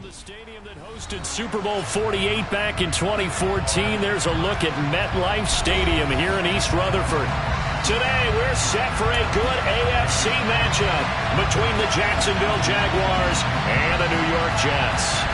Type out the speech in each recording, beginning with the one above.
the stadium that hosted Super Bowl 48 back in 2014. There's a look at MetLife Stadium here in East Rutherford. Today, we're set for a good AFC matchup between the Jacksonville Jaguars and the New York Jets.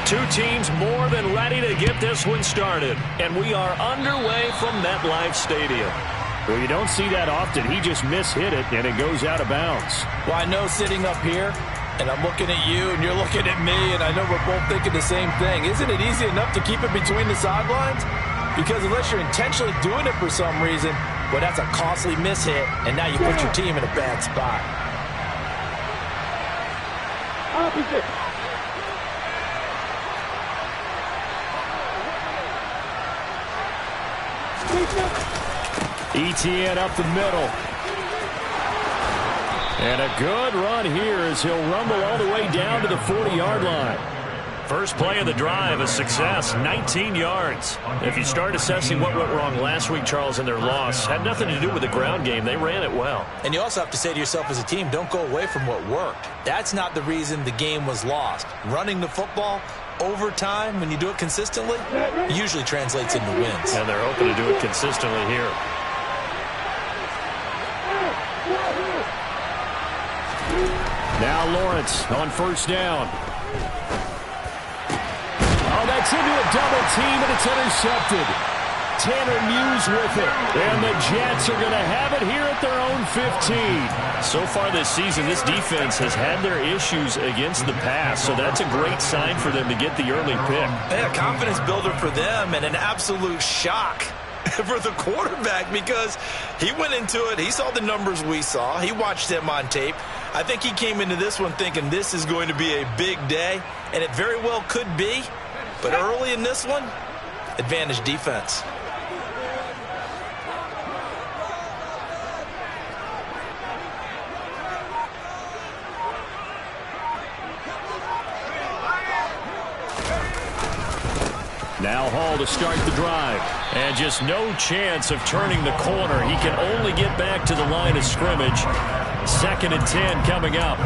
Two teams more than ready to get this one started. And we are underway from MetLife Stadium. Well, you don't see that often. He just mishit it, and it goes out of bounds. Well, I know sitting up here, and I'm looking at you, and you're looking at me, and I know we're both thinking the same thing. Isn't it easy enough to keep it between the sidelines? Because unless you're intentionally doing it for some reason, well, that's a costly mishit, and now you put your team in a bad spot. Opposite. Etienne up the middle. And a good run here as he'll rumble all the way down to the 40-yard line. First play of the drive, a success, 19 yards. If you start assessing what went wrong last week, Charles, in their loss, had nothing to do with the ground game. They ran it well. And you also have to say to yourself as a team, don't go away from what worked. That's not the reason the game was lost. Running the football over time, when you do it consistently, usually translates into wins. And they're hoping to do it consistently here. Now Lawrence on first down. Oh, that's into a double team, and it's intercepted. Tanner Muse with it. And the Jets are going to have it here at their own 15. So far this season, this defense has had their issues against the pass, so that's a great sign for them to get the early pick. And a confidence builder for them and an absolute shock for the quarterback because he went into it. He saw the numbers we saw. He watched them on tape. I think he came into this one thinking this is going to be a big day, and it very well could be. But early in this one, advantage defense. Now Hall to start the drive. And just no chance of turning the corner. He can only get back to the line of scrimmage. 2nd and 10 coming up.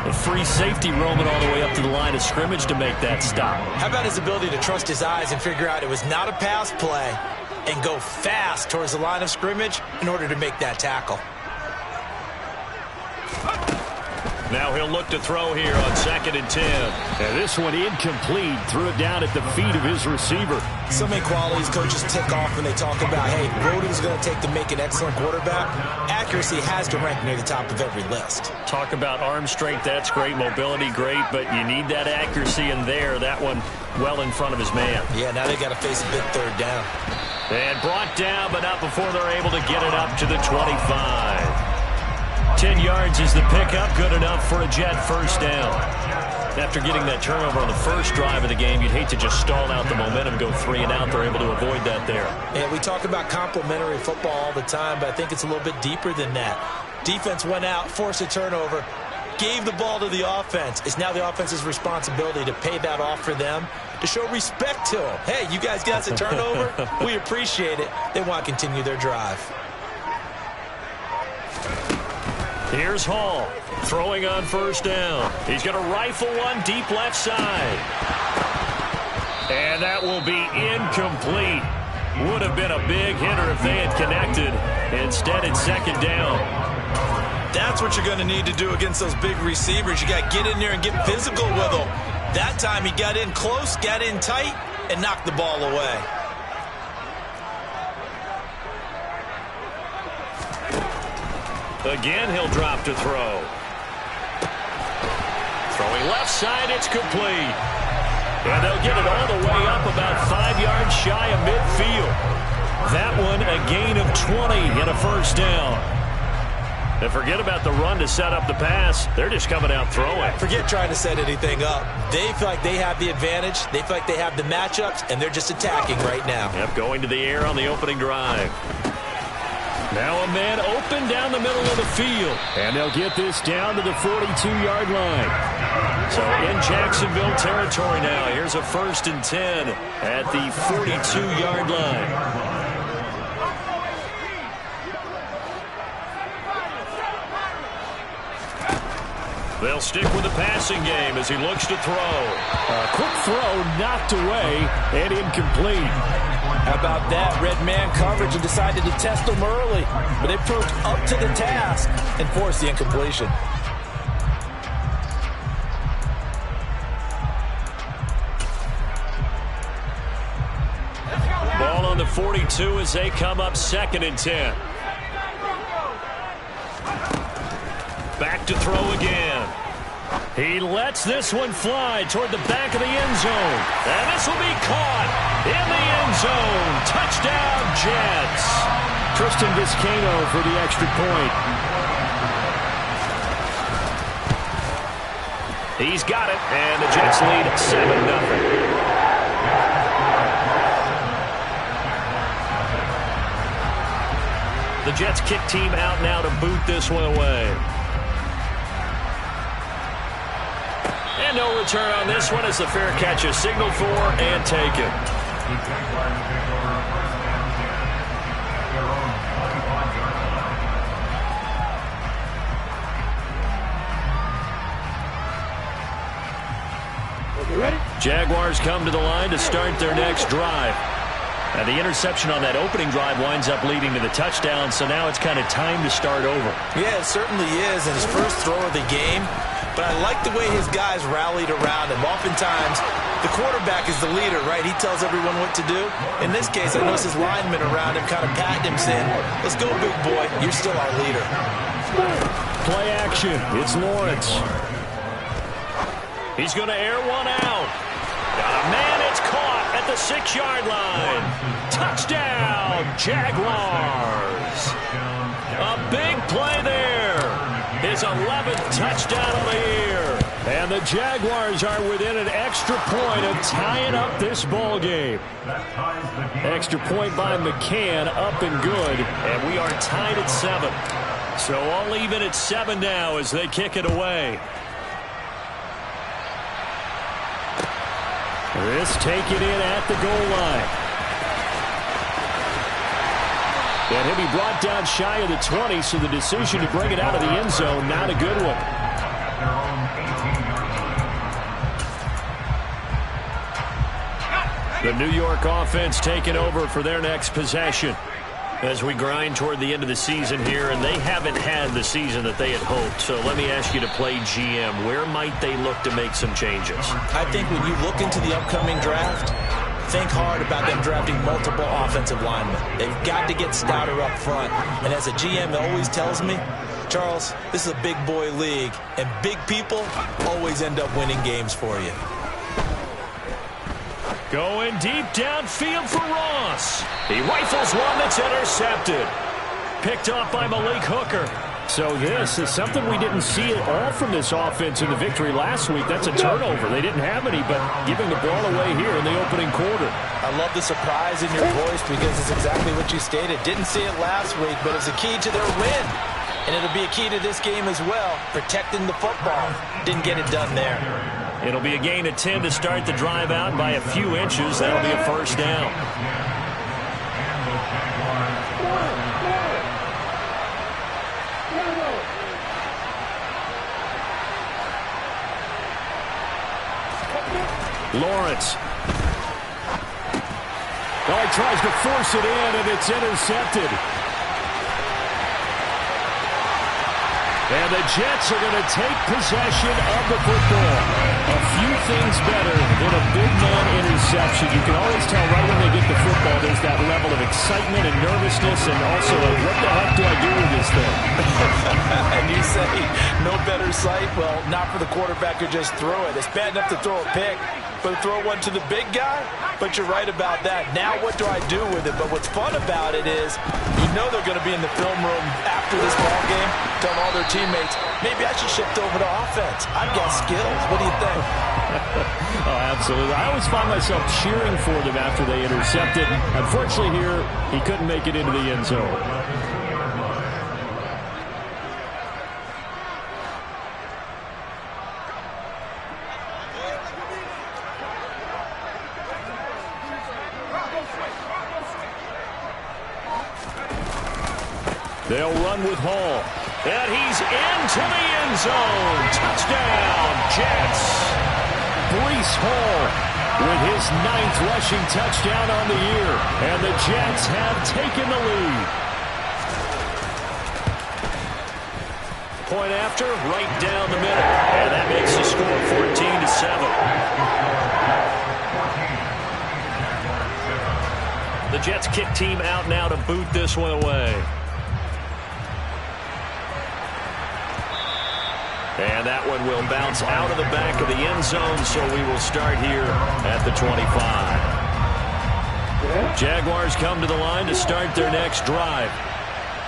A free safety roaming all the way up to the line of scrimmage to make that stop. How about his ability to trust his eyes and figure out it was not a pass play and go fast towards the line of scrimmage in order to make that tackle. Now he'll look to throw here on 2nd and 10. And this one incomplete. Threw it down at the feet of his receiver. So many qualities coaches tick off when they talk about, hey, what is going to take to make an excellent quarterback? Accuracy has to rank near the top of every list. Talk about arm strength, that's great. Mobility, great. But you need that accuracy in there. That one well in front of his man. Yeah, now they got to face a big third down. And brought down, but not before they're able to get it up to the 25. 10 yards is the pickup, good enough for a Jet first down. After getting that turnover on the first drive of the game, you'd hate to just stall out the momentum, go 3 and out. They're able to avoid that there. Yeah, we talk about complementary football all the time, but I think it's a little bit deeper than that. Defense went out, forced a turnover, gave the ball to the offense. It's now the offense's responsibility to pay that off for them, to show respect to them. Hey, you guys got a turnover? We appreciate it. They want to continue their drive. Here's Hall, throwing on first down. He's going to rifle one deep left side. And that will be incomplete. Would have been a big hitter if they had connected. Instead, it's 2nd down. That's what you're going to need to do against those big receivers. You got to get in there and get physical with them. That time he got in close, got in tight, and knocked the ball away. Again, he'll drop to throw. Throwing left side, it's complete. And they'll get it all the way up about 5 yards shy of midfield. That one a gain of 20 and a first down. And forget about the run to set up the pass. They're just coming out throwing. Forget trying to set anything up. They feel like they have the advantage. They feel like they have the matchups, and they're just attacking right now. Yep, going to the air on the opening drive. Now a man open down the middle of the field. And they'll get this down to the 42-yard line. So in Jacksonville territory now. Here's a 1st and 10 at the 42-yard line. They'll stick with the passing game as he looks to throw. A quick throw knocked away and incomplete. How about that? Red man coverage and decided to test them early. But they approached up to the task and forced the incompletion. Ball on the 42 as they come up 2nd and 10. Back to throw again. He lets this one fly toward the back of the end zone. And this will be caught in the end zone. Touchdown, Jets. Tristan Vizcaino for the extra point. He's got it, and the Jets lead 7-0. The Jets kick team out now to boot this one away. And no return on this one as the fair catch is signaled for and taken. Jaguars come to the line to start their next drive. And the interception on that opening drive winds up leading to the touchdown, so now it's kind of time to start over. Yeah, it certainly is, and his first throw of the game. But I like the way his guys rallied around him. Oftentimes, the quarterback is the leader, right? He tells everyone what to do. In this case, I noticed his linemen around him kind of patting him, saying, let's go, big boy. You're still our leader. Play action. It's Lawrence. He's going to air one out. Got a man. It's caught at the 6-yard line. Touchdown, Jaguars. A big play there. His 11th touchdown of the year. And the Jaguars are within an extra point of tying up this ball game. Extra point by McCann, up and good. And we are tied at 7. So all even at 7 now as they kick it away. This take it in at the goal line. And he'll be brought down shy of the 20, so the decision to bring it out of the end zone, not a good one. The New York offense taking over for their next possession as we grind toward the end of the season here, and they haven't had the season that they had hoped. So let me ask you to play GM. Where might they look to make some changes? I think when you look into the upcoming draft, think hard about them drafting multiple offensive linemen. They've got to get stouter up front. And as a GM always tells me, Charles, this is a big boy league, and big people always end up winning games for you. Going deep downfield for Ross. He rifles one that's intercepted. Picked off by Malik Hooker. So this is something we didn't see at all from this offense in the victory last week. That's a turnover. They didn't have any, but giving the ball away here in the opening quarter. I love the surprise in your voice because it's exactly what you stated. Didn't see it last week, but it's a key to their win. And it'll be a key to this game as well, protecting the football. Didn't get it done there. It'll be a gain of 10 to start the drive out by a few inches. That'll be a first down. Lawrence. Oh, he tries to force it in, and it's intercepted. And the Jets are going to take possession of the football. A few things better than a big man interception. You can always tell right when they get the football, there's that level of of excitement and nervousness, and also what the heck do I do with this thing? And you say no better sight? Well, not for the quarterback who just threw it. It's bad enough to throw a pick, but throw one to the big guy? But you're right about that. Now what do I do with it? But what's fun about it is you know they're going to be in the film room after this ball game, telling all their teammates, maybe I should shift over to offense. I've got skills. What do you think? Oh, absolutely. I always find myself cheering for them after they intercepted. Unfortunately here, he couldn't make it into the end zone. They'll run with Hall. And he's into the end zone. Touchdown, Jets. Breece Hall with his 9th rushing touchdown on the year. And the Jets have taken the lead. Point after, right down the middle. And that makes the score 14-7. The Jets kick team out now to boot this one away. And that one will bounce out of the back of the end zone, so we will start here at the 25. Jaguars come to the line to start their next drive.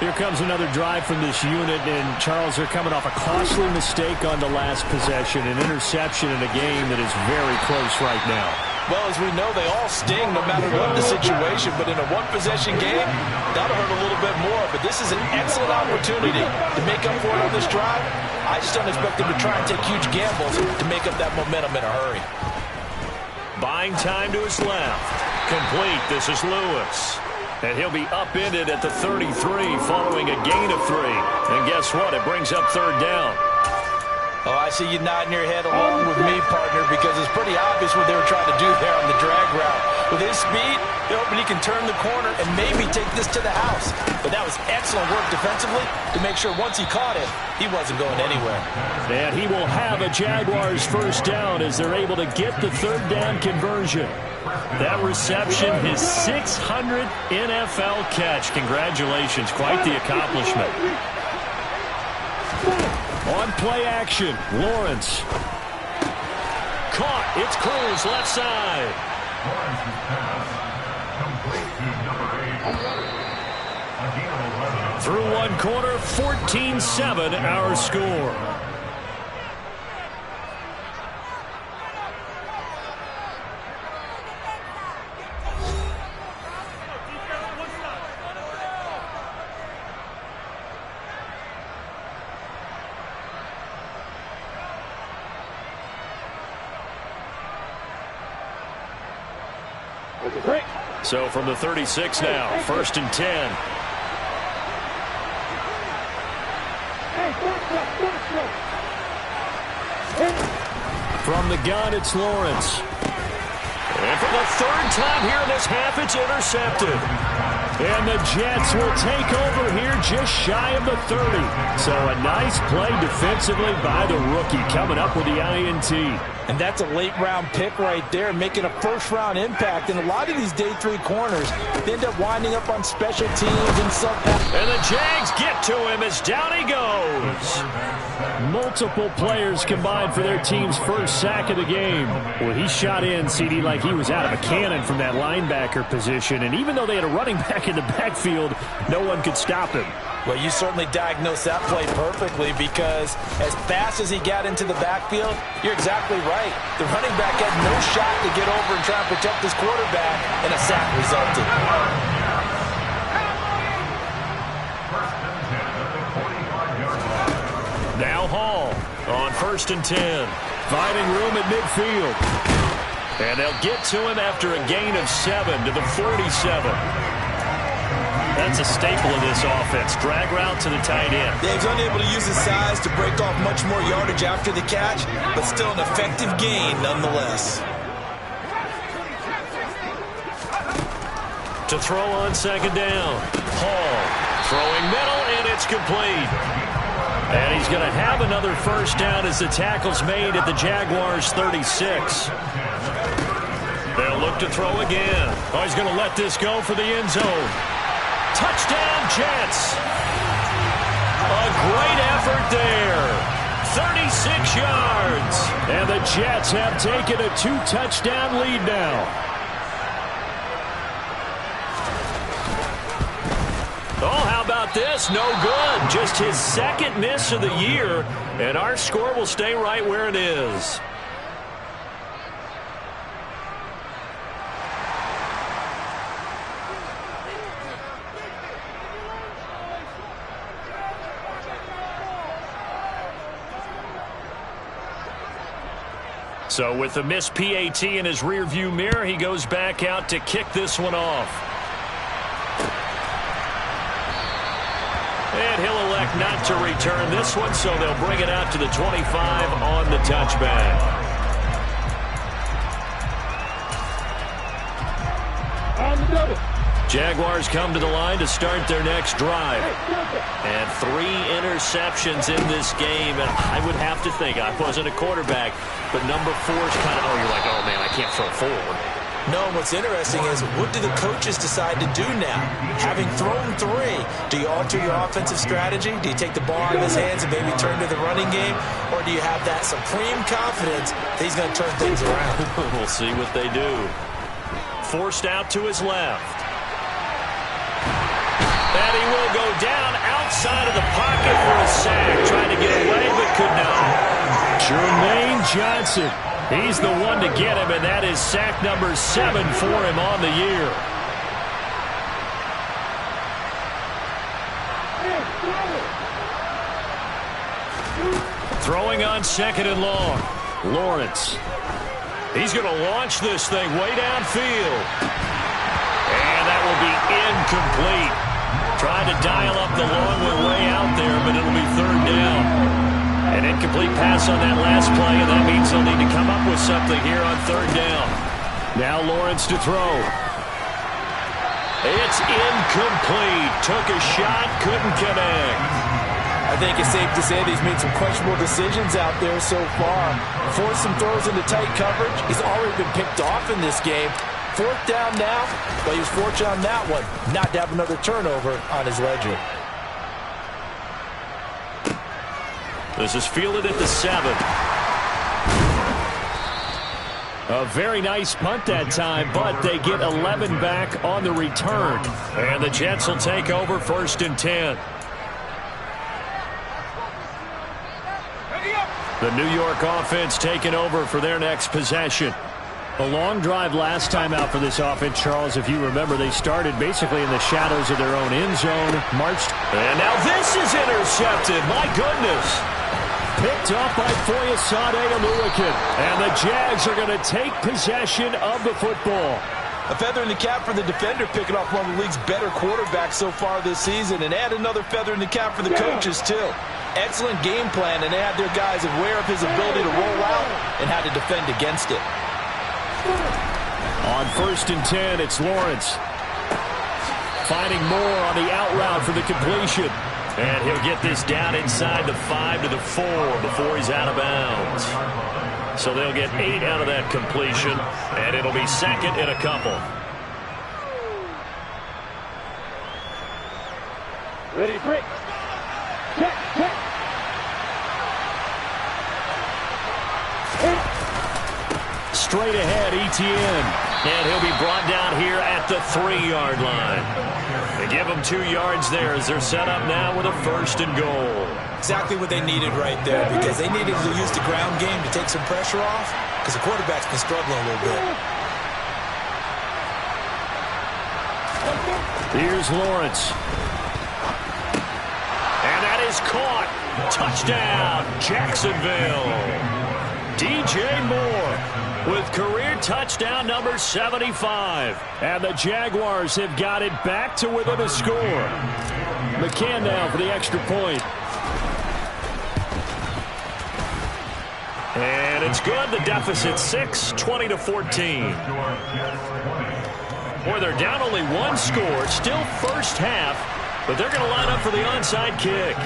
Here comes another drive from this unit, and Charles, they're coming off a costly mistake on the last possession, an interception in a game that is very close right now. Well, as we know, they all sting no matter what the situation, but in a one-possession game, that'll hurt a little bit more. But this is an excellent opportunity to make up for it on this drive. I just don't expect them to try and take huge gambles to make up that momentum in a hurry. Buying time to his left. Complete. This is Lewis. And he'll be upended at the 33 following a gain of 3. And guess what? It brings up 3rd down. Oh, I see you nodding your head along with me, partner, because it's pretty obvious what they were trying to do there on the drag route. With his speed, they're hoping he can turn the corner and maybe take this to the house. But that was excellent work defensively to make sure once he caught it, he wasn't going anywhere. And he will have a Jaguars 1st down as they're able to get the 3rd down conversion. That reception, his 600th NFL catch. Congratulations, quite the accomplishment. On play action, Lawrence. Caught, it's Cruz, left side. Through one quarter, 14-7 our score. So from the 36 now, 1st and 10. From the gun, it's Lawrence. And for the 3rd time here in this half, it's intercepted. And the Jets will take over here just shy of the 30. So a nice play defensively by the rookie coming up with the INT. And that's a late-round pick right there, making a first-round impact. And a lot of these day 3 corners, they end up winding up on special teams and some. And the Jags get to him as down he goes. Multiple players combined for their team's 1st sack of the game. Well, he shot in, CD, like he was out of a cannon from that linebacker position. And even though they had a running back in the backfield, no one could stop him. Well, you certainly diagnosed that play perfectly, because as fast as he got into the backfield, you're exactly right. The running back had no shot to get over and try and protect his quarterback, and a sack resulted. Now Hall on 1st and 10. Finding room at midfield. And they'll get to him after a gain of 7 to the 47. That's a staple of this offense. Drag route to the tight end. Yeah, he's unable to use his size to break off much more yardage after the catch, but still an effective gain nonetheless. To throw on 2nd down. Hall throwing middle, and it's complete. And he's going to have another 1st down as the tackle's made at the Jaguars' 36. They'll look look to throw again. Oh, he's going to let this go for the end zone. Touchdown, Jets. A great effort there. 36 yards. And the Jets have taken a 2-touchdown lead now. Oh, how about this? No good. Just his second miss of the year, and our score will stay right where it is. So with the missed PAT in his rearview mirror, he goes back out to kick this one off. And he'll elect not to return this one, so they'll bring it out to the 25 on the touchback. On the double. Jaguars come to the line to start their next drive. And 3 interceptions in this game. And I would have to think, I wasn't a quarterback, but number 4 is kind of, you're like, oh, man, I can't throw forward. No, what's interesting is, what do the coaches decide to do now? Having thrown 3, do you alter your offensive strategy? Do you take the ball out of his hands and maybe turn to the running game? Or do you have that supreme confidence that he's going to turn things around? We'll see what they do. Forced out to his left. And he will go down outside of the pocket for a sack. Trying to get away, but could not. Jermaine Johnson. He's the one to get him, and that is sack number 7 for him on the year. Throwing on 2nd and long. Lawrence. He's going to launch this thing way downfield. And that will be incomplete. Trying to dial up the long one way out there, but it'll be 3rd down. An incomplete pass on that last play, and that means they'll need to come up with something here on 3rd down. Now Lawrence to throw. It's incomplete. Took a shot, couldn't connect. I think it's safe to say that he's made some questionable decisions out there so far. Forced some throws into tight coverage. He's already been picked off in this game. 4th down now, but he was fortunate on that one not to have another turnover on his ledger. This is fielded at the 7. A very nice punt that time, but they get 11 back on the return. And the Jets will take over 1st and 10. The New York offense taking over for their next possession. A long drive last time out for this offense, Charles. If you remember, they started basically in the shadows of their own end zone, marched. And now this is intercepted. My goodness. Picked up by Foyesade Oluwakin. And the Jags are going to take possession of the football. A feather in the cap for the defender, picking off one of the league's better quarterbacks so far this season. And add another feather in the cap for the coaches, too. Excellent game plan, and they had their guys aware of his ability to roll out and how to defend against it. On 1st and 10, it's Lawrence. Finding more on the out route for the completion. And he'll get this down inside the 5 to the 4 before he's out of bounds. So they'll get 8 out of that completion, and it'll be 2nd and a couple. Ready, break. Check, check. Straight ahead, Etienne. And he'll be brought down here at the 3-yard line. They give him 2 yards there as they're set up now with a 1st and goal. Exactly what they needed right there, because they needed to use the ground game to take some pressure off, because the quarterback's been struggling a little bit. Here's Lawrence. And that is caught. Touchdown, Jacksonville. DJ Moore with career touchdown number 75. And the Jaguars have got it back to within a score. McCann now for the extra point. And it's good. The deficit 6, 20-14. Boy, they're down only 1 score. Still first half, but they're going to line up for the onside kick.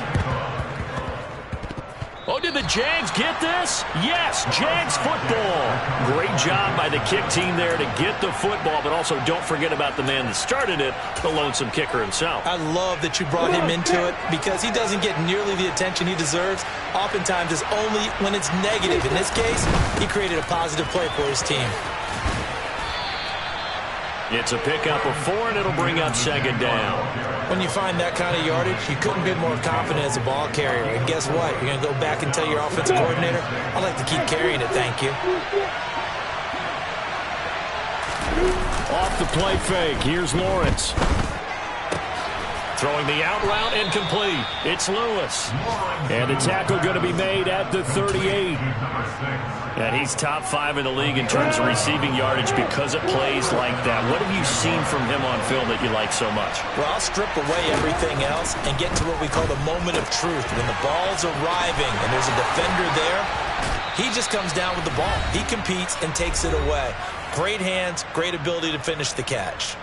Oh, did the Jags get this? Yes, Jags football. Great job by the kick team there to get the football, but also don't forget about the man that started it, the lonesome kicker himself. I love that you brought him into it because he doesn't get nearly the attention he deserves. Oftentimes it's only when it's negative. In this case, he created a positive play for his team. It's a pickup of 4, and it'll bring up second down. When you find that kind of yardage, you couldn't be more confident as a ball carrier. And guess what? You're going to go back and tell your offensive coordinator, I'd like to keep carrying it, thank you. Off the play fake, here's Lawrence. Throwing the out route, incomplete. It's Lewis. And the tackle going to be made at the 38. And he's top 5 in the league in terms of receiving yardage because it plays like that. What have you seen from him on film that you like so much? Well, I'll strip away everything else and get to what we call the moment of truth. When the ball's arriving and there's a defender there, he just comes down with the ball. He competes and takes it away. Great hands, great ability to finish the catch.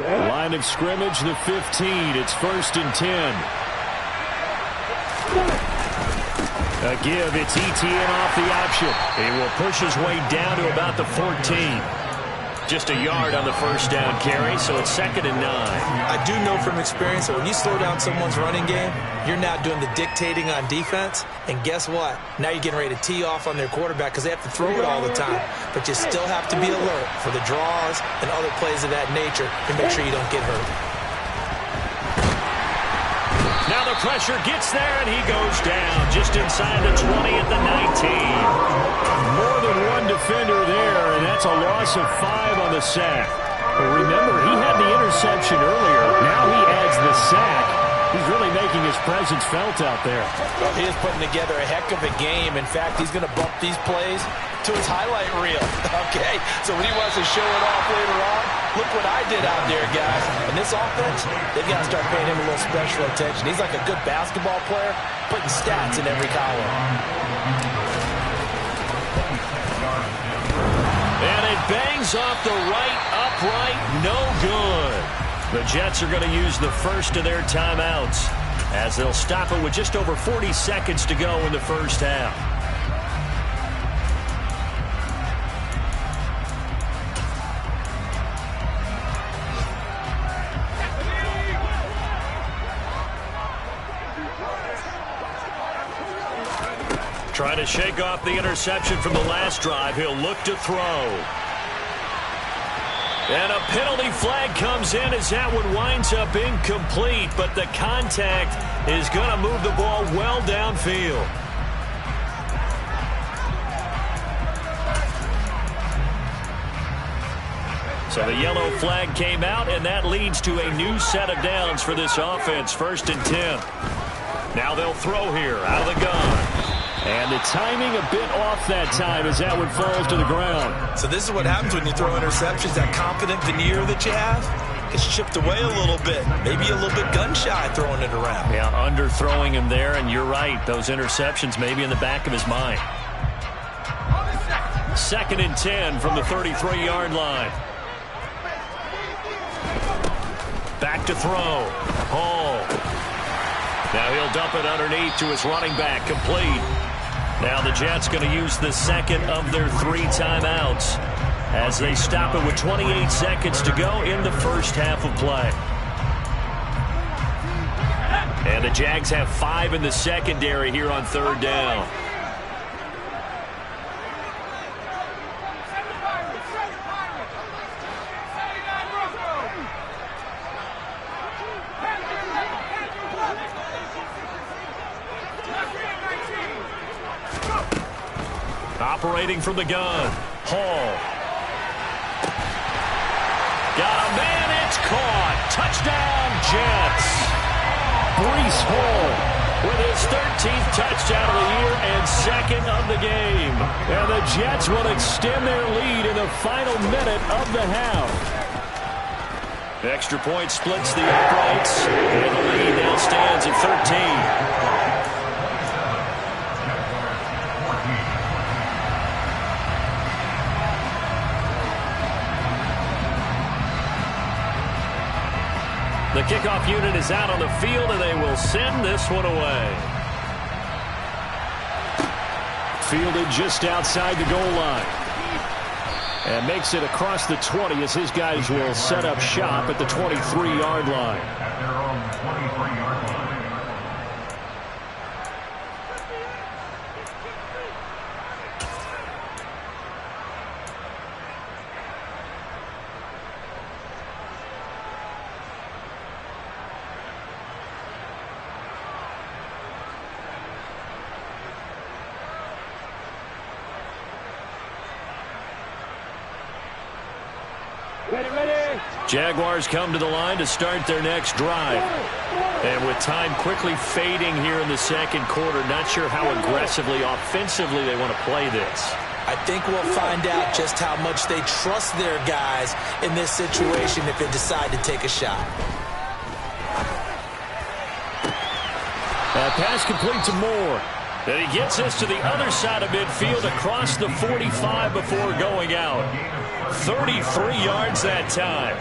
Line of scrimmage, the 15. It's 1st and 10. A give, it's ETN off the option. He will push his way down to about the 14. Just a yard on the first down carry, so it's 2nd and 9. I do know from experience that when you slow down someone's running game, you're now doing the dictating on defense. And guess what? Now you're getting ready to tee off on their quarterback because they have to throw it all the time. But you still have to be alert for the draws and other plays of that nature to make sure you don't get hurt. Now the pressure gets there, and he goes down just inside the 20 at the 19. More than one defender there, and that's a loss of 5 on the sack. But remember, he had the interception earlier. Now he adds the sack. He's really making his presence felt out there. Well, he is putting together a heck of a game. In fact, he's going to bump these plays to his highlight reel. Okay, so when he wants to show it off later on, look what I did out there, guys. And this offense, they've got to start paying him a little special attention. He's like a good basketball player, putting stats in every column. And it bangs off the right upright, no good. The Jets are going to use the first of their timeouts as they'll stop it with just over 40 seconds to go in the first half. Trying to shake off the interception from the last drive. He'll look to throw. And a penalty flag comes in as that one winds up incomplete, but the contact is going to move the ball well downfield. So the yellow flag came out, and that leads to a new set of downs for this offense, 1st and 10. Now they'll throw here out of the gun. And the timing a bit off that time as that one falls to the ground. So this is what happens when you throw interceptions. That confident veneer that you have gets chipped away a little bit. Maybe a little bit gun-shy throwing it around. Yeah, underthrowing him there, and you're right. Those interceptions maybe in the back of his mind. 2nd and 10 from the 33-yard line. Back to throw. Hall. Now he'll dump it underneath to his running back. Complete. Now the Jets going to use the second of their 3 timeouts as they stop it with 28 seconds to go in the first half of play. And the Jags have 5 in the secondary here on 3rd down. Operating from the gun. Hall. Got a man. It's caught. Touchdown, Jets. Breece Hall with his 13th touchdown of the year and 2nd of the game. And the Jets will extend their lead in the final minute of the half. Extra point splits the uprights. And the lead now stands at 13. The kickoff unit is out on the field, and they will send this one away. Fielded just outside the goal line. And makes it across the 20 as his guys will set up shop at the 23-yard line. At their own 23-yard line. Jaguars come to the line to start their next drive. And with time quickly fading here in the second quarter, not sure how aggressively, offensively they want to play this. I think we'll find out just how much they trust their guys in this situation if they decide to take a shot. Pass complete to Moore. And he gets us to the other side of midfield across the 45 before going out. 33 yards that time.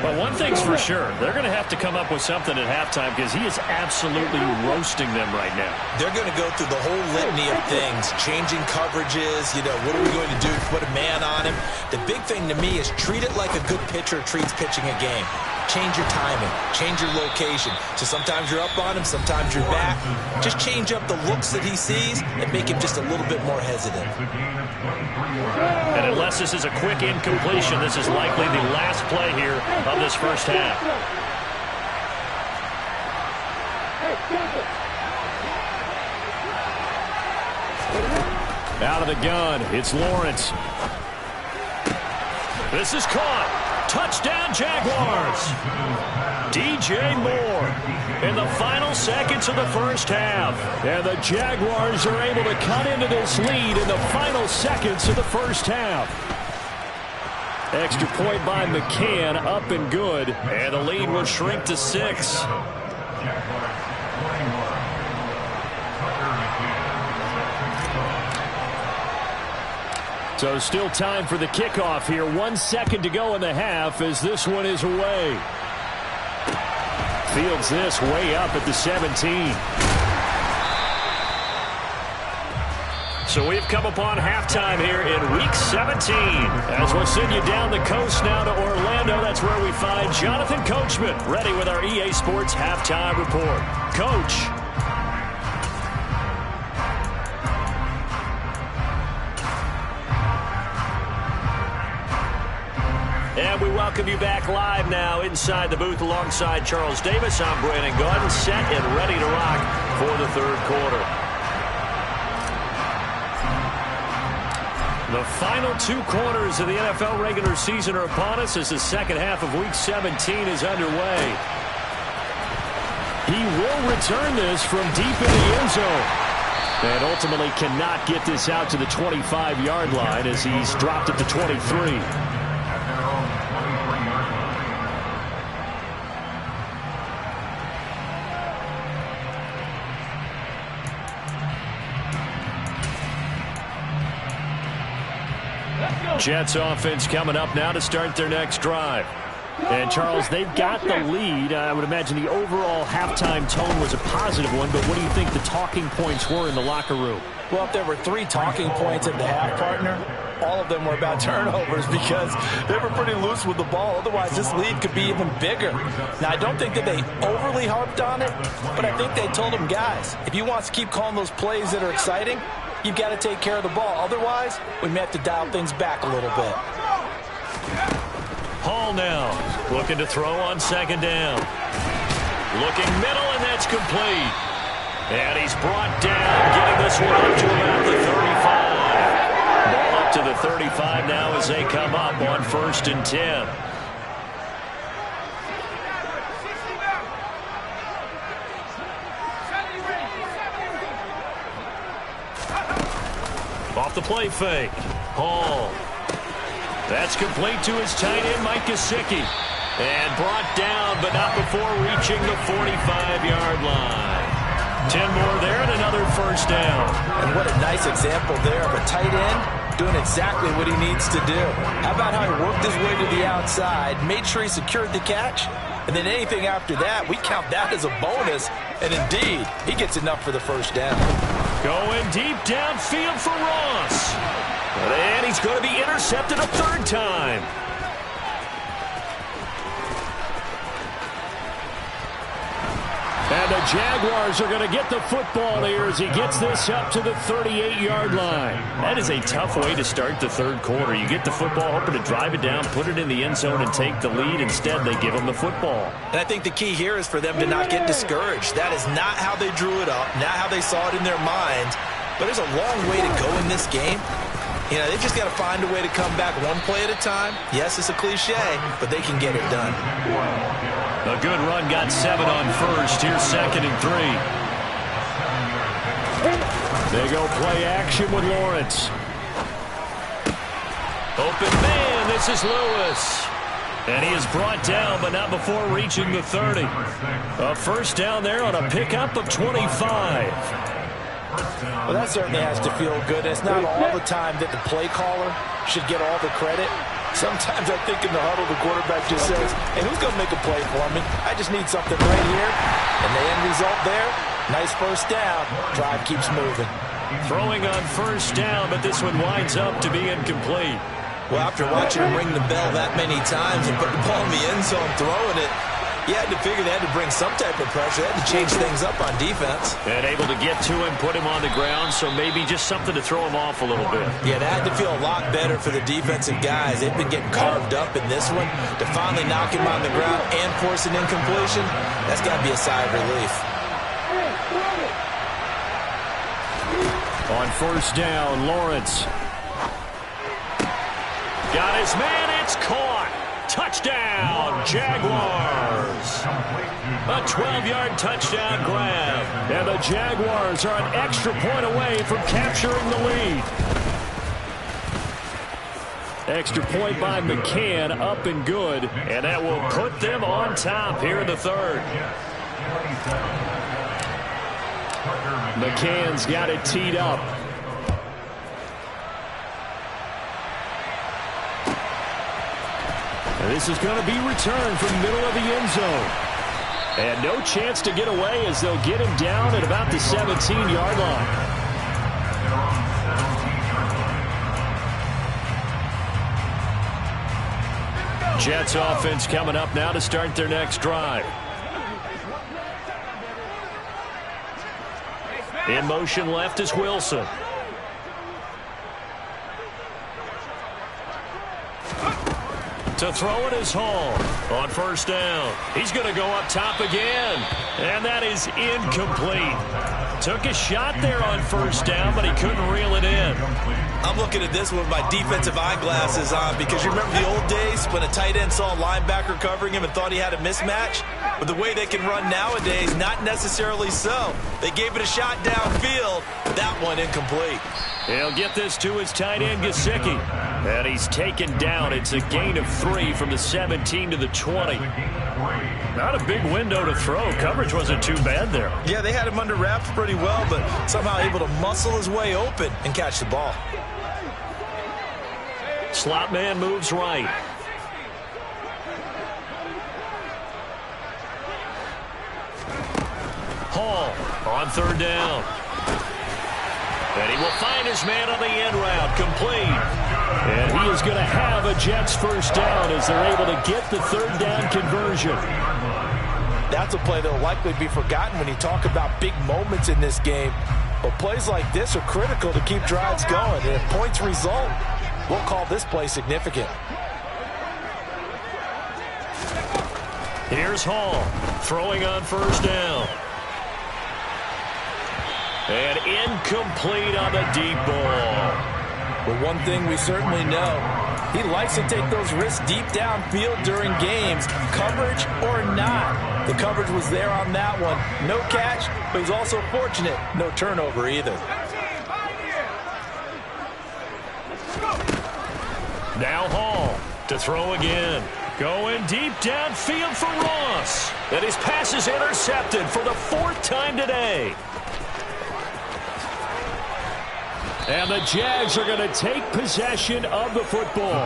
But one thing's for sure, they're going to have to come up with something at halftime because he is absolutely roasting them right now. They're going to go through the whole litany of things, changing coverages, what are we going to do to put a man on him? The big thing to me is treat it like a good pitcher treats pitching a game. Change your timing, change your location. So sometimes you're up on him, sometimes you're back. Just change up the looks that he sees and make him just a little bit more hesitant. And unless this is a quick incompletion, this is likely the last play here of this first half. Out of the gun, it's Lawrence. This is caught. Touchdown, Jaguars. DJ Moore in the final seconds of the first half. And the Jaguars are able to cut into this lead in the final seconds of the first half. Extra point by McCann, up and good. And the lead will shrink to 6. So still time for the kickoff here. 1 second to go in the half as this one is away. Fields this way up at the 17. So we've come upon halftime here in Week 17. As we'll send you down the coast now to Orlando, that's where we find Jonathan Coachman ready with our EA Sports Halftime Report. Coach. And we welcome you back live now inside the booth alongside Charles Davis. I'm Brandon Gaudin, set and ready to rock for the third quarter. The final 2 quarters of the NFL regular season are upon us as the second half of Week 17 is underway. He will return this from deep in the end zone. And ultimately cannot get this out to the 25-yard line as he's dropped it to 23. Jets offense coming up now to start their next drive. And, Charles, they've got the lead. I would imagine the overall halftime tone was a positive one, but what do you think the talking points were in the locker room? Well, if there were 3 talking points at the half, partner, all of them were about turnovers because they were pretty loose with the ball. Otherwise, this lead could be even bigger. Now, I don't think that they overly harped on it, but I think they told them, guys, if you want to keep calling those plays that are exciting, you've got to take care of the ball. Otherwise, we may have to dial things back a little bit. Hall now looking to throw on second down. Looking middle, and that's complete. And he's brought down, getting this one up to about the 35. Ball up to the 35 now as they come up on 1st and 10. Off the play fake. Hall. That's complete to his tight end, Mike Gesicki. And brought down, but not before reaching the 45-yard line. 10 more there and another first down. And what a nice example there of a tight end doing exactly what he needs to do. How about how he worked his way to the outside, made sure he secured the catch, and then anything after that, we count that as a bonus. And indeed, he gets enough for the first down. Going deep downfield for Ross. And he's going to be intercepted a third time. And the Jaguars are going to get the football here as he gets this up to the 38-yard line. That is a tough way to start the third quarter. You get the football, hoping to drive it down, put it in the end zone, and take the lead. Instead, they give him the football. And I think the key here is for them to not get discouraged. That is not how they drew it up, not how they saw it in their minds. But there's a long way to go in this game. You know, they just got to find a way to come back one play at a time. Yes, it's a cliche, but they can get it done. A good run got 7 on first. Here's 2nd and 3. They go play action with Lawrence. Open man, this is Lewis. And he is brought down, but not before reaching the 30. A first down there on a pickup of 25. Well, that certainly has to feel good. It's not all the time that the play caller should get all the credit. Sometimes I think in the huddle, the quarterback just says, hey, who's going to make a play for me? I just need something right here. And the end result there, nice first down. Drive keeps moving. Throwing on first down, but this one winds up to be incomplete. Well, after watching him ring the bell that many times and put the ball in the end zone throwing it, you had to figure they had to bring some type of pressure. They had to change things up on defense. And able to get to him, put him on the ground, so maybe just something to throw him off a little bit. Yeah, that had to feel a lot better for the defensive guys. They've been getting carved up in this one. To finally knock him on the ground and force an incompletion, that's got to be a sigh of relief. On first down, Lawrence. Got his man, it's caught. Touchdown, Jaguars. A 12-yard touchdown grab. And the Jaguars are an extra point away from capturing the lead. Extra point by McCann, up and good. And that will put them on top here in the third. McCann's got it teed up. And this is going to be returned from the middle of the end zone. And no chance to get away as they'll get him down at about the 17-yard line. Jets offense coming up now to start their next drive. In motion left is Wilson. To throw it is Hall on first down. He's going to go up top again. And that is incomplete. Took a shot there on first down, but he couldn't reel it in. I'm looking at this with my defensive eyeglasses on because you remember the old days when a tight end saw a linebacker covering him and thought he had a mismatch? But the way they can run nowadays, not necessarily so. They gave it a shot downfield. That one incomplete. He'll get this to his tight end, Gesicki. And he's taken down. It's a gain of 3 from the 17 to the 20. Not a big window to throw. Coverage wasn't too bad there. Yeah, they had him under wraps pretty well, but somehow able to muscle his way open and catch the ball. Slot man moves right. Hall on third down. And he will find his man on the end route, complete. And he is going to have a Jets first down as they're able to get the third down conversion. That's a play that will likely be forgotten when you talk about big moments in this game. But plays like this are critical to keep drives going. And if points result, we'll call this play significant. Here's Hall throwing on first down. And incomplete on the deep ball. But one thing we certainly know, he likes to take those risks deep downfield during games, coverage or not. The coverage was there on that one. No catch, but he's also fortunate. No turnover either. Now Hall to throw again. Going deep downfield for Ross. And his pass is intercepted for the 4th time today. And the Jags are going to take possession of the football.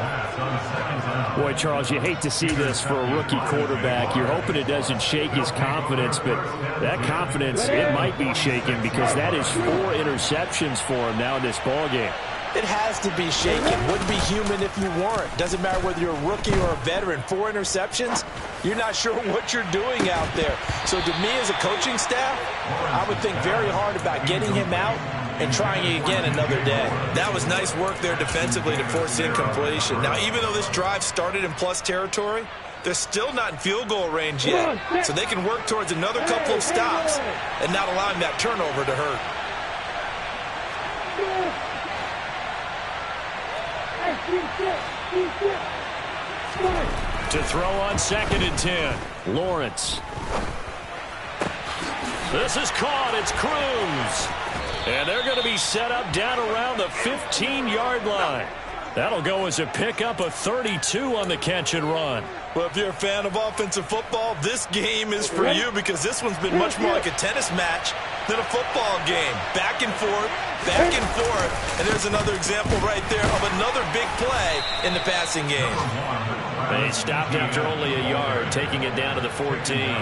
Boy, Charles, you hate to see this for a rookie quarterback. You're hoping it doesn't shake his confidence, but that confidence, it might be shaken because that is 4 interceptions for him now in this ballgame. It has to be shaken. Wouldn't be human if you weren't. Doesn't matter whether you're a rookie or a veteran. 4 interceptions, you're not sure what you're doing out there. So to me as a coaching staff, I would think very hard about getting him out and trying it again another day. That was nice work there defensively to force incompletion. Now, even though this drive started in plus territory, they're still not in field goal range yet. So they can work towards another couple of stops and not allowing that turnover to hurt. To throw on 2nd and 10. Lawrence. This is caught. It's Cruz. And they're going to be set up down around the 15-yard line. That'll go as a pickup of 32 on the catch and run. Well, if you're a fan of offensive football, this game is for you because this one's been much more like a tennis match than a football game. Back and forth, and there's another example right there of another big play in the passing game. They stopped after only a yard, taking it down to the 14.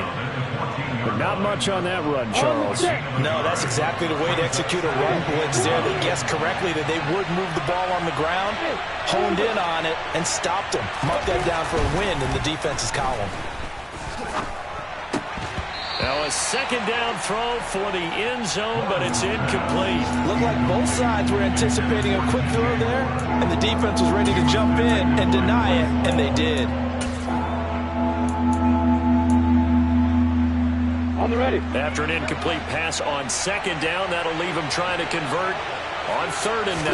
But not much on that run, Charles. No, that's exactly the way to execute a run blitz there. They guessed correctly that they would move the ball on the ground, honed in on it, and stopped them. Mark that down for a win in the defense's column. Now a 2nd down throw for the end zone, but it's incomplete. Looked like both sides were anticipating a quick throw there, and the defense was ready to jump in and deny it, and they did. On the ready. After an incomplete pass on 2nd down, that'll leave him trying to convert on 3rd and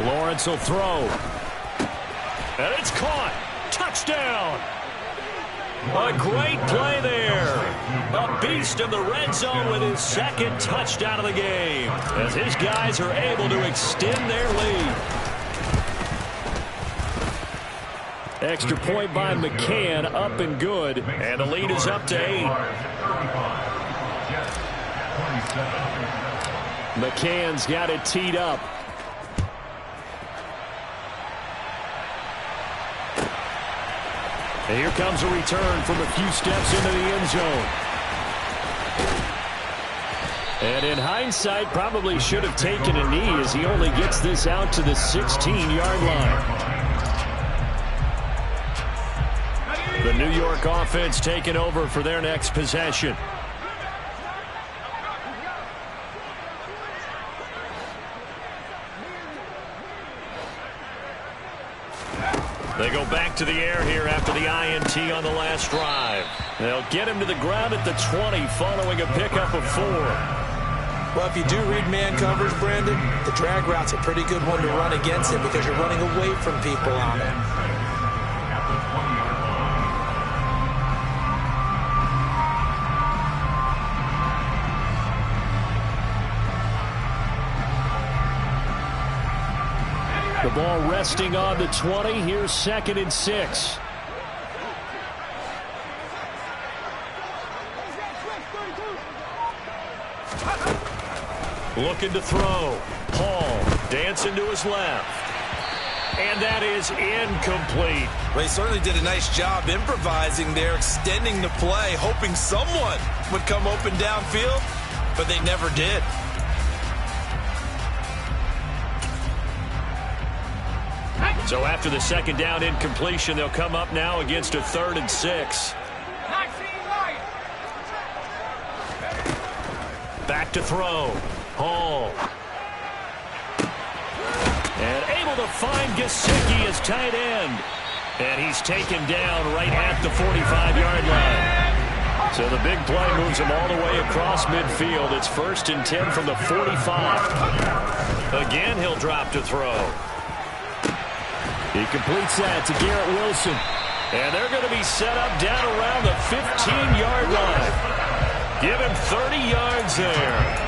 9. Lawrence will throw. And it's caught. Touchdown. A great play there. A beast in the red zone with his 2nd touchdown of the game, as his guys are able to extend their lead. Extra point by McCann, up and good, and the lead is up to 8. McCann's got it teed up. And here comes a return from a few steps into the end zone. And in hindsight, probably should have taken a knee as he only gets this out to the 16-yard line. The New York offense taking over for their next possession. They go back to the air here after the INT on the last drive. They'll get him to the ground at the 20 following a pickup of 4. Well, if you do read man coverage, Brandon, the drag route's a pretty good one to run against it because you're running away from people on it. The ball resting on the 20. Here's 2nd and 6. Looking to throw. Hall dancing to his left. And that is incomplete. Well, he certainly did a nice job improvising there, extending the play, hoping someone would come open downfield, but they never did. So after the 2nd down incompletion, they'll come up now against a 3rd and 6. Back to throw. Hall. And able to find Gesicki as tight end. And he's taken down right at the 45-yard line. So the big play moves him all the way across midfield. It's 1st and 10 from the 45. Again, he'll drop to throw. He completes that to Garrett Wilson. And they're going to be set up down around the 15-yard line. Give him 30 yards there.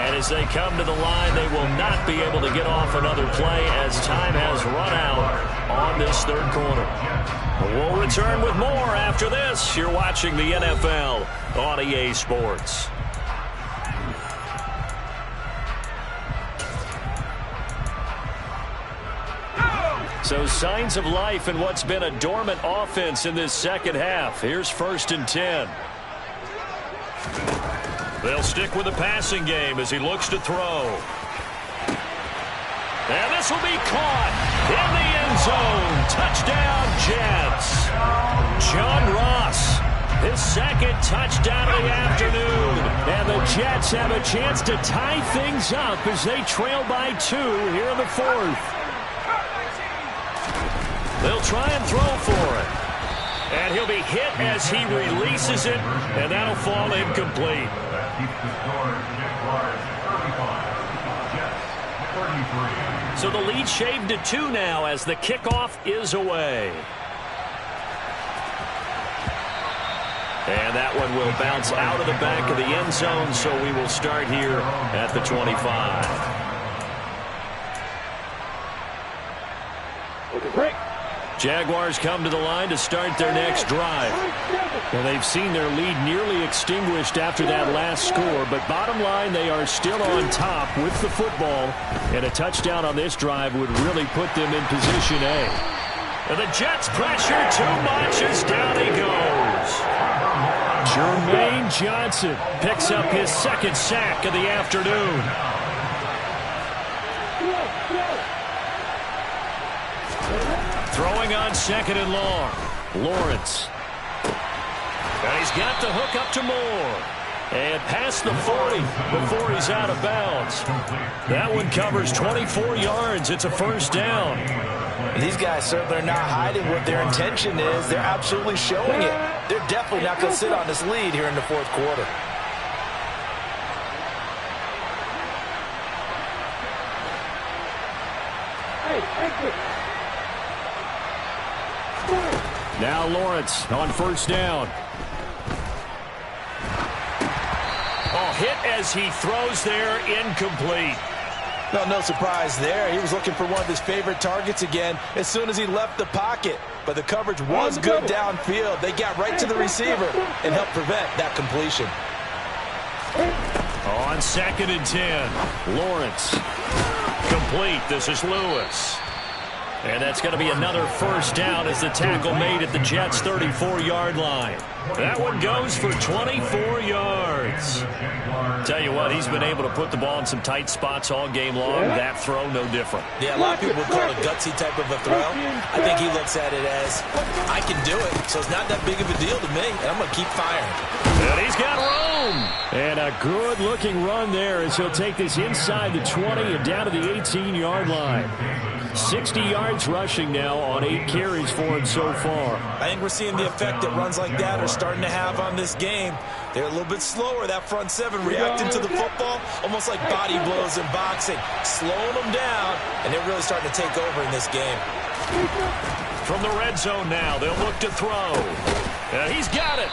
And as they come to the line, they will not be able to get off another play as time has run out on this third quarter. We'll return with more after this. You're watching the NFL on EA Sports. So signs of life in what's been a dormant offense in this second half. Here's 1st and 10. They'll stick with the passing game as he looks to throw. And this will be caught in the end zone. Touchdown, Jets. John Ross, his second touchdown of the afternoon. And the Jets have a chance to tie things up as they trail by 2 here in the 4th. They'll try and throw for it. And he'll be hit as he releases it, and that'll fall incomplete. So the lead shaved to 2 now as the kickoff is away. And that one will bounce out of the back of the end zone, so we will start here at the 25. Break. Jaguars come to the line to start their next drive. And they've seen their lead nearly extinguished after that last score, but bottom line, they are still on top with the football, and a touchdown on this drive would really put them in position A. And the Jets pressure too much as down he goes. Jermaine Johnson picks up his second sack of the afternoon. Throwing on 2nd and long. Lawrence. And he's got the hook up to Moore. And past the 40 before he's out of bounds. That one covers 24 yards. It's a 1st down. These guys certainly are not hiding what their intention is. They're absolutely showing it. They're definitely not going to sit on this lead here in the 4th quarter. Now Lawrence on 1st down. Oh, hit as he throws there, incomplete. No surprise there. He was looking for one of his favorite targets again as soon as he left the pocket. But the coverage was good downfield. They got right to the receiver and helped prevent that completion. On 2nd and 10, Lawrence. Complete. This is Lewis. And that's going to be another 1st down as the tackle made at the Jets' 34-yard line. That one goes for 24 yards. Tell you what, he's been able to put the ball in some tight spots all game long. That throw, no different. Yeah, a lot of people would call it a gutsy type of a throw. I think he looks at it as, I can do it, so it's not that big of a deal to me, and I'm going to keep firing. And he's got room. And a good-looking run there as he'll take this inside the 20 and down to the 18-yard line. 60 yards rushing now on 8 carries for him so far. I think we're seeing the effect that runs like that are starting to have on this game. They're a little bit slower, that front 7, reacting to the football, almost like body blows in boxing, slowing them down, and they're really starting to take over in this game. From the red zone now, they'll look to throw. And he's got it.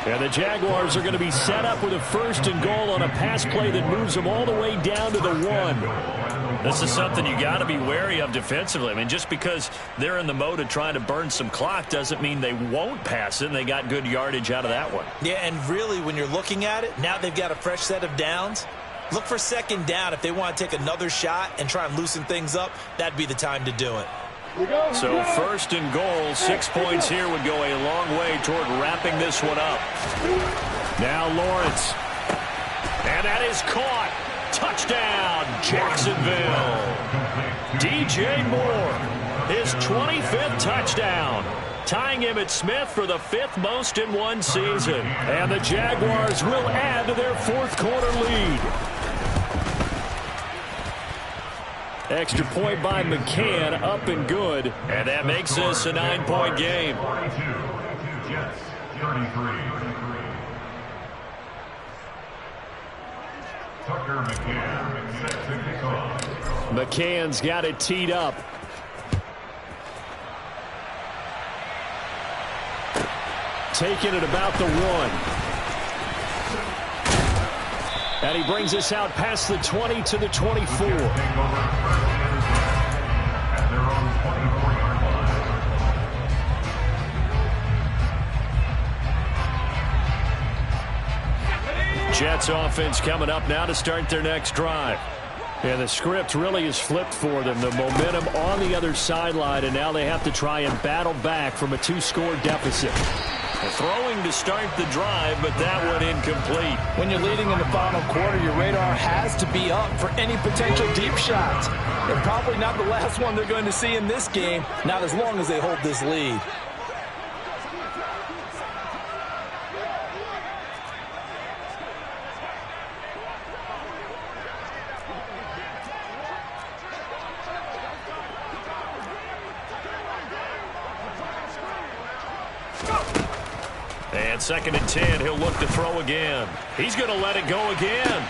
And the Jaguars are going to be set up with a 1st and goal on a pass play that moves them all the way down to the 1. This is something you got to be wary of defensively. I mean, just because they're in the mode of trying to burn some clock doesn't mean they won't pass it, and they got good yardage out of that one. Yeah, and really, when you're looking at it, now they've got a fresh set of downs. Look for 2nd down. If they want to take another shot and try and loosen things up, that'd be the time to do it. So 1st and goal, 6 points here would go a long way toward wrapping this one up. Now Lawrence. And that is caught. Touchdown, Jacksonville. DJ Moore, his 25th touchdown, tying Emmitt Smith for the 5th most in one season. And the Jaguars will add to their 4th quarter lead. Extra point by McCann, up and good. And that makes this a 9-point game. 42, Jets, 33. Tucker McCann set to kick off. McCann's got it teed up. Taking it about the 1. And he brings us out past the 20 to the 24. At their own 24-yard line. Jets offense coming up now to start their next drive. And the script really is flipped for them. The momentum on the other sideline, and now they have to try and battle back from a 2-score deficit. Throwing to start the drive, but that one incomplete. When you're leading in the final quarter, your radar has to be up for any potential deep shots. And probably not the last one they're going to see in this game, not as long as they hold this lead. And 2nd and 10, he'll look to throw again. He's going to let it go again.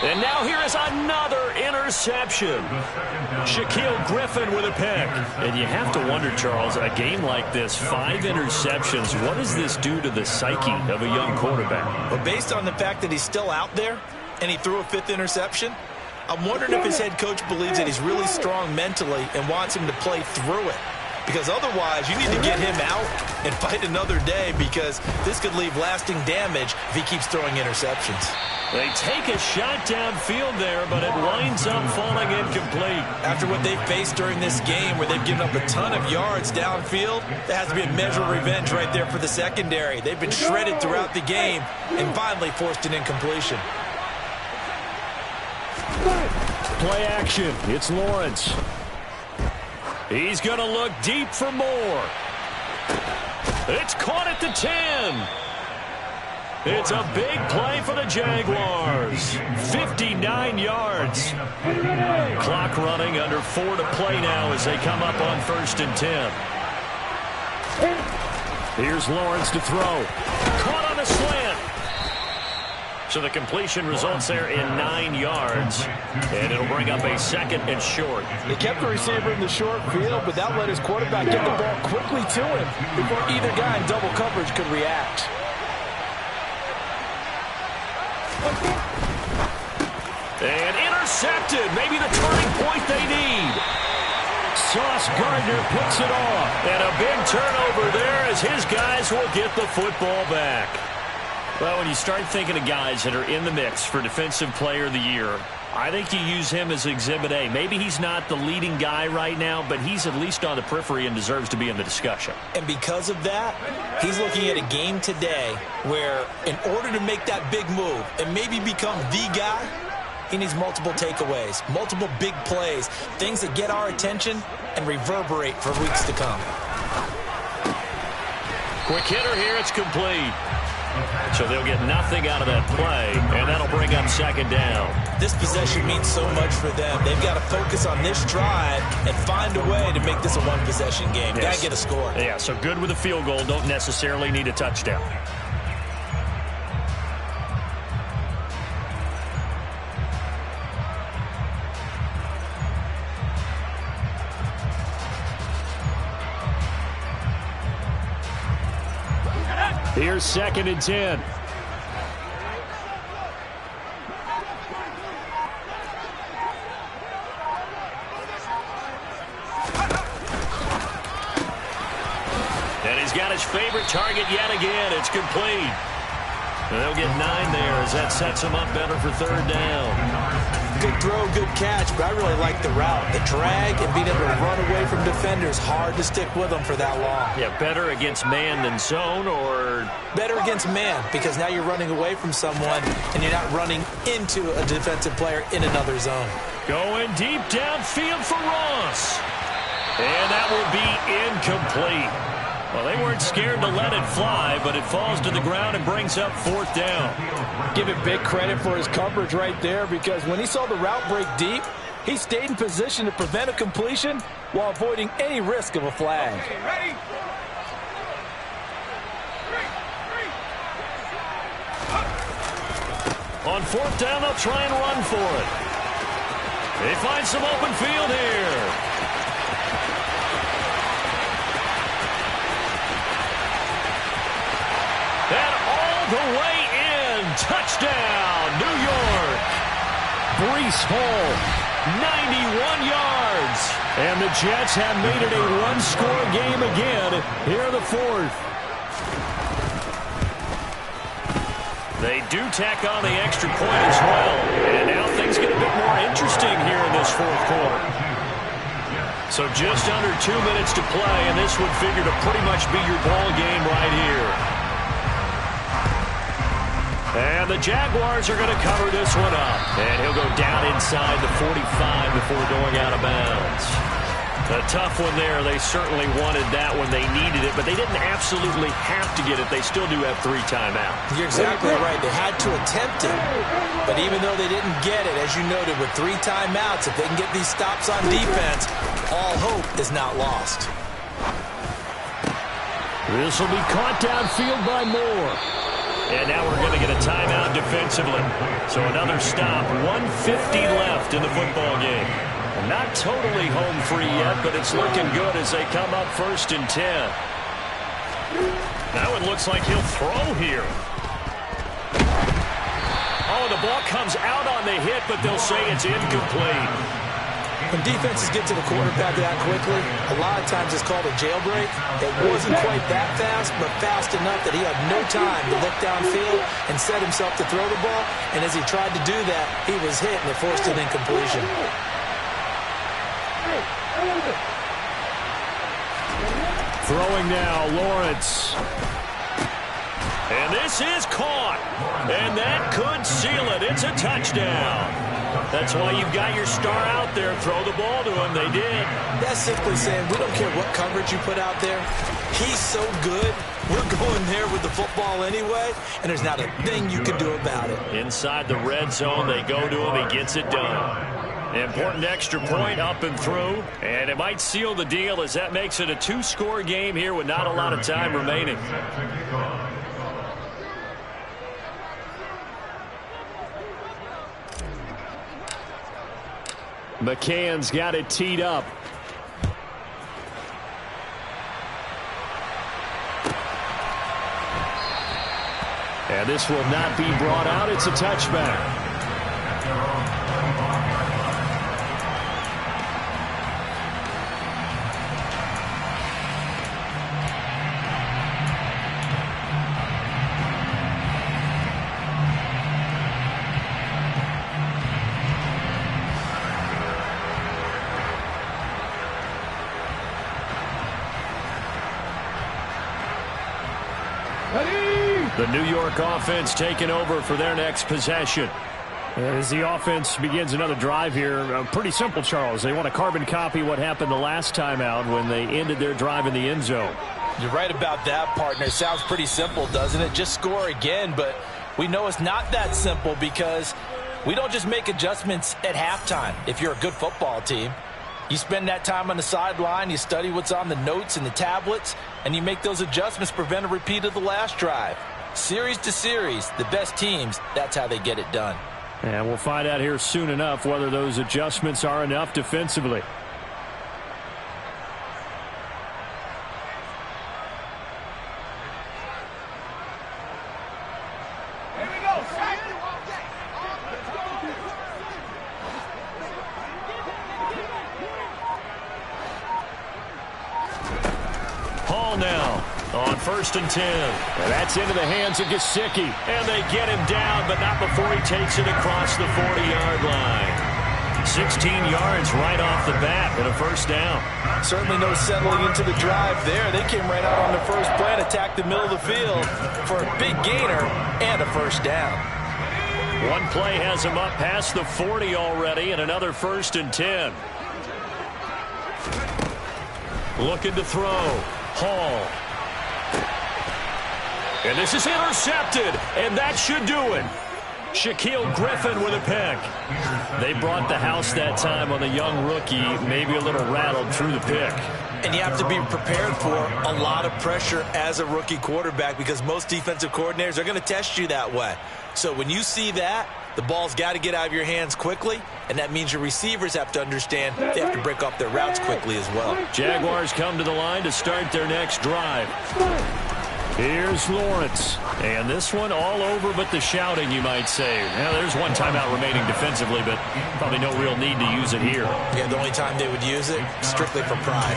And now here is another interception. Shaquille Griffin with a pick. And you have to wonder, Charles, a game like this, 5 interceptions, what does this do to the psyche of a young quarterback? Well, based on the fact that he's still out there and he threw a 5th interception, I'm wondering if his head coach believes that he's really strong mentally and wants him to play through it. Because otherwise, you need to get him out and fight another day, because this could leave lasting damage if he keeps throwing interceptions. They take a shot downfield there, but it winds up falling incomplete. After what they've faced during this game, where they've given up a ton of yards downfield, there has to be a measure of revenge right there for the secondary. They've been shredded throughout the game and finally forced an incompletion. Play action. It's Lawrence. He's going to look deep for more. It's caught at the 10. It's a big play for the Jaguars. 59 yards. Clock running, under 4 to play now as they come up on 1st and 10. Here's Lawrence to throw. Caught on a slant. So the completion results there in 9 yards, and it'll bring up a 2nd and short. They kept the receiver in the short field, but that let his quarterback get the ball quickly to him before either guy in double coverage could react. And intercepted. Maybe the turning point they need. Sauce Gardner picks it off. And a big turnover there as his guys will get the football back. Well, when you start thinking of guys that are in the mix for Defensive Player of the Year, I think you use him as Exhibit A. Maybe he's not the leading guy right now, but he's at least on the periphery and deserves to be in the discussion. And because of that, he's looking at a game today where, in order to make that big move and maybe become the guy, he needs multiple takeaways, multiple big plays, things that get our attention and reverberate for weeks to come. Quick hitter here, it's complete. So they'll get nothing out of that play, and that'll bring up 2nd down. This possession means so much for them. They've got to focus on this drive and find a way to make this a one-possession game. Yes. Got to get a score. Yeah, so good with a field goal. Don't necessarily need a touchdown. Here's 2nd and 10. And he's got his favorite target yet again. It's complete. And they'll get 9 there as that sets him up better for 3rd down. Good throw, good catch, but I really like the route. The drag and being able to run away from defenders, hard to stick with them for that long. Yeah, better against man than zone, or? Better against man, because now you're running away from someone and you're not running into a defensive player in another zone. Going deep downfield for Ross. And that will be incomplete. Well, they weren't scared to let it fly, but it falls to the ground and brings up 4th down. Give him big credit for his coverage right there, because when he saw the route break deep, he stayed in position to prevent a completion while avoiding any risk of a flag. Ready? On 4th down, they'll try and run for it. They find some open field here. And all the way in to touchdown, New York. Breece Hall, 91 yards. And the Jets have made it a one-score game again here in the fourth. They do tack on the extra point as well. And now things get a bit more interesting here in this fourth quarter. So just under 2 minutes to play, and this would figure to pretty much be your ball game right here. And the Jaguars are going to cover this one up. And he'll go down inside the 45 before going out of bounds. A tough one there. They certainly wanted that when they needed it, but they didn't absolutely have to get it. They still do have 3 timeouts. You're exactly right. They had to attempt it, but even though they didn't get it, as you noted, with 3 timeouts, if they can get these stops on defense, all hope is not lost. This will be caught downfield by Moore. And now we're going to get a timeout defensively. So another stop, 1:50 left in the football game. Not totally home free yet, but it's looking good as they come up 1st and 10. Now it looks like he'll throw here. Oh, the ball comes out on the hit, but they'll say it's incomplete. When defenses get to the quarterback that quickly, a lot of times it's called a jailbreak. It wasn't quite that fast, but fast enough that he had no time to look downfield and set himself to throw the ball. And as he tried to do that, he was hit, and it forced an incompletion. Throwing now, Lawrence. And this is caught. And that could seal it. It's a touchdown. That's why you've got your star out there. Throw the ball to him. They did. That's simply saying we don't care what coverage you put out there. He's so good. We're going there with the football anyway, and there's not a thing you can do about it. Inside the red zone, they go to him. He gets it done. Important extra point up and through, and it might seal the deal as that makes it a 2-score game here with not a lot of time remaining. McCann's got it teed up. And this will not be brought out. It's a touchback. The New York offense taking over for their next possession. As the offense begins another drive here, pretty simple, Charles. They want to carbon copy what happened the last time out when they ended their drive in the end zone. You're right about that, partner. Sounds pretty simple, doesn't it? Just score again, but we know it's not that simple because we don't just make adjustments at halftime if you're a good football team. You spend that time on the sideline, you study what's on the notes and the tablets, and you make those adjustments to prevent a repeat of the last drive. Series to series, the best teams, that's how they get it done. And we'll find out here soon enough whether those adjustments are enough defensively. Now on 1st and 10. And that's into the hands of Gesicki. And they get him down, but not before he takes it across the 40-yard line. 16 yards right off the bat and a first down. Certainly no settling into the drive there. They came right out on the first play and attacked the middle of the field for a big gainer and a first down. One play has him up past the 40 already and another 1st and 10. Looking to throw. Hall. And this is intercepted, and that should do it. Shaquille Griffin with a pick. They brought the house that time on the young rookie, maybe a little rattled through the pick. And you have to be prepared for a lot of pressure as a rookie quarterback because most defensive coordinators are going to test you that way. So when you see that, the ball's got to get out of your hands quickly, and that means your receivers have to understand they have to break off their routes quickly as well. Jaguars come to the line to start their next drive. Here's Lawrence. And this one all over but the shouting, you might say. Now, there's one timeout remaining defensively, but probably no real need to use it here. Yeah, the only time they would use it, strictly for pride.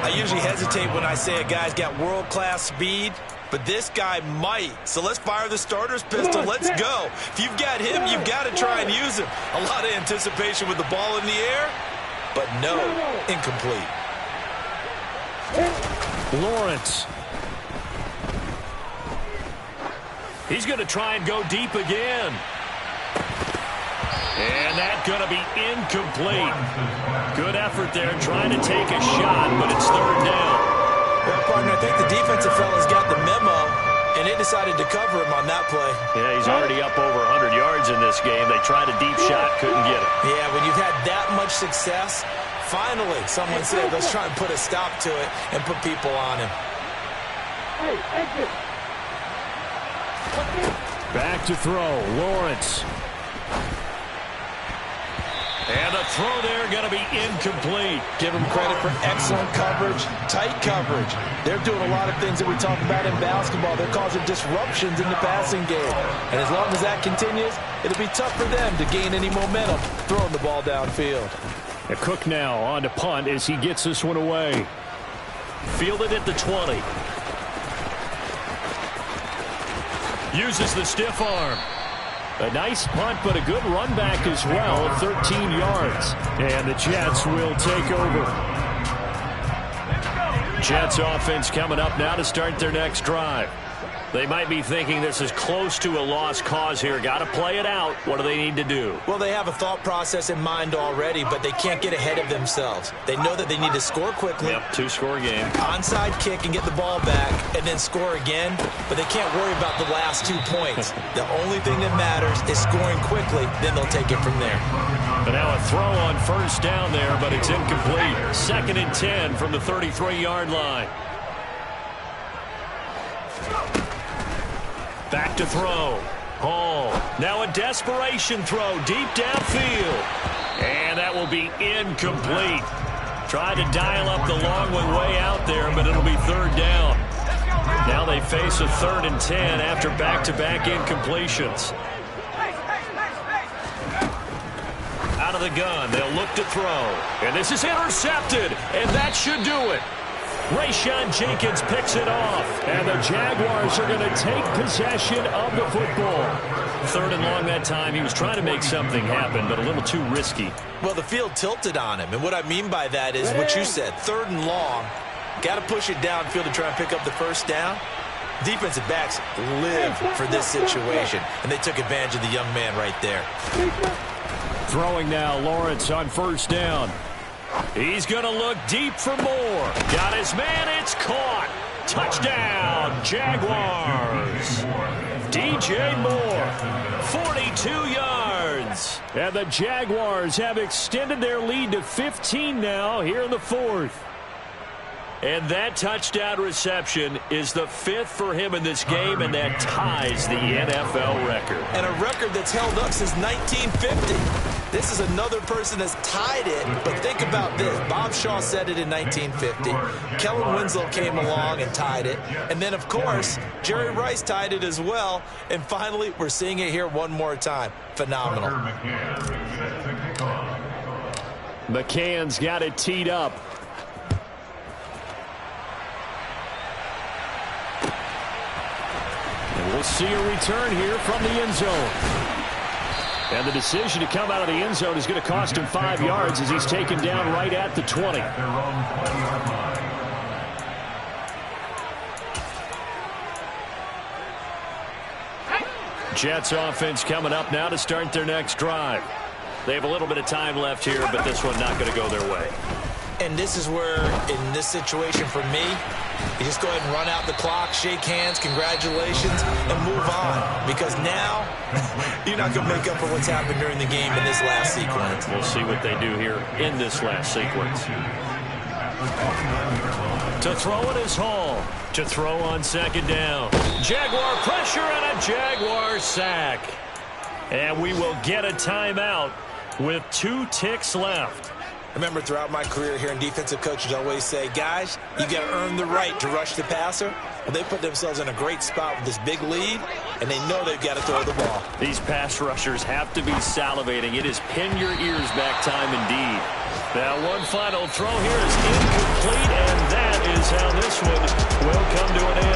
I usually hesitate when I say a guy's got world-class speed, but this guy might. So let's fire the starter's pistol. Let's go. If you've got him, you've got to try and use him. A lot of anticipation with the ball in the air, but no, incomplete. Lawrence. He's going to try and go deep again. And that's going to be incomplete. Good effort there trying to take a shot, but it's third down. Well, partner, I think the defensive fella's got the memo, and they decided to cover him on that play. Yeah, he's already up over 100 yards in this game. They tried a deep shot, couldn't get it. Yeah, when you've had that much success, finally someone said, let's try and put a stop to it and put people on him. Hey, exit. Back to throw, Lawrence. And the throw there going to be incomplete. Give them credit for excellent coverage, tight coverage. They're doing a lot of things that we talk about in basketball. They're causing disruptions in the passing game. And as long as that continues, it'll be tough for them to gain any momentum throwing the ball downfield. A Cook now on to punt as he gets this one away. Fielded at the 20. Uses the stiff arm. A nice punt, but a good run back as well, 13 yards. And the Jets will take over. Jets offense coming up now to start their next drive. They might be thinking this is close to a lost cause here. Got to play it out. What do they need to do? Well, they have a thought process in mind already, but they can't get ahead of themselves. They know that they need to score quickly. Yep, two-score game. Onside kick and get the ball back and then score again, but they can't worry about the last 2 points. The only thing that matters is scoring quickly, then they'll take it from there. But now a throw on first down there, but it's incomplete. 2nd and 10 from the 33-yard line. Back to throw. Hall. Now a desperation throw deep downfield. And that will be incomplete. Tried to dial up the long one way out there, but it'll be third down. Now they face a 3rd and 10 after back-to-back incompletions. Out of the gun. They'll look to throw. And this is intercepted. And that should do it. Rayshawn Jenkins picks it off, and the Jaguars are going to take possession of the football. 3rd and long that time. He was trying to make something happen, but a little too risky. Well, the field tilted on him, and what I mean by that is what you said, 3rd and long. Got to push it downfield to try and pick up the first down. Defensive backs live for this situation, and they took advantage of the young man right there. Throwing now, Lawrence on first down. He's going to look deep for more. Got his man. It's caught. Touchdown, Jaguars. DJ Moore, 42 yards. And the Jaguars have extended their lead to 15 now here in the 4th. And that touchdown reception is the 5th for him in this game, and that ties the NFL record. And a record that's held up since 1950. This is another person that's tied it, but think about this. Bob Shaw said it in 1950. Kellen Winslow came along and tied it. And then, of course, Jerry Rice tied it as well. And finally, we're seeing it here one more time. Phenomenal. McCann's got it teed up. And we'll see a return here from the end zone. And the decision to come out of the end zone is going to cost him 5 yards as he's taken down right at the 20. Jets offense coming up now to start their next drive. They have a little bit of time left here, but this one not going to go their way. And this is where, in this situation for me, you just go ahead and run out the clock, shake hands, congratulations, and move on. Because now, you're not going to make up for what's happened during the game in this last sequence. We'll see what they do here in this last sequence. To throw it is Hall. To throw on 2nd down. Jaguar pressure and a Jaguar sack. And we will get a timeout with 2 ticks left. I remember throughout my career hearing defensive coaches always say, guys, you got to earn the right to rush the passer. Well, they put themselves in a great spot with this big lead, and they know they've got to throw the ball. These pass rushers have to be salivating. It is pin your ears back time indeed. Now one final throw here is incomplete, and that is how this one will come to an end.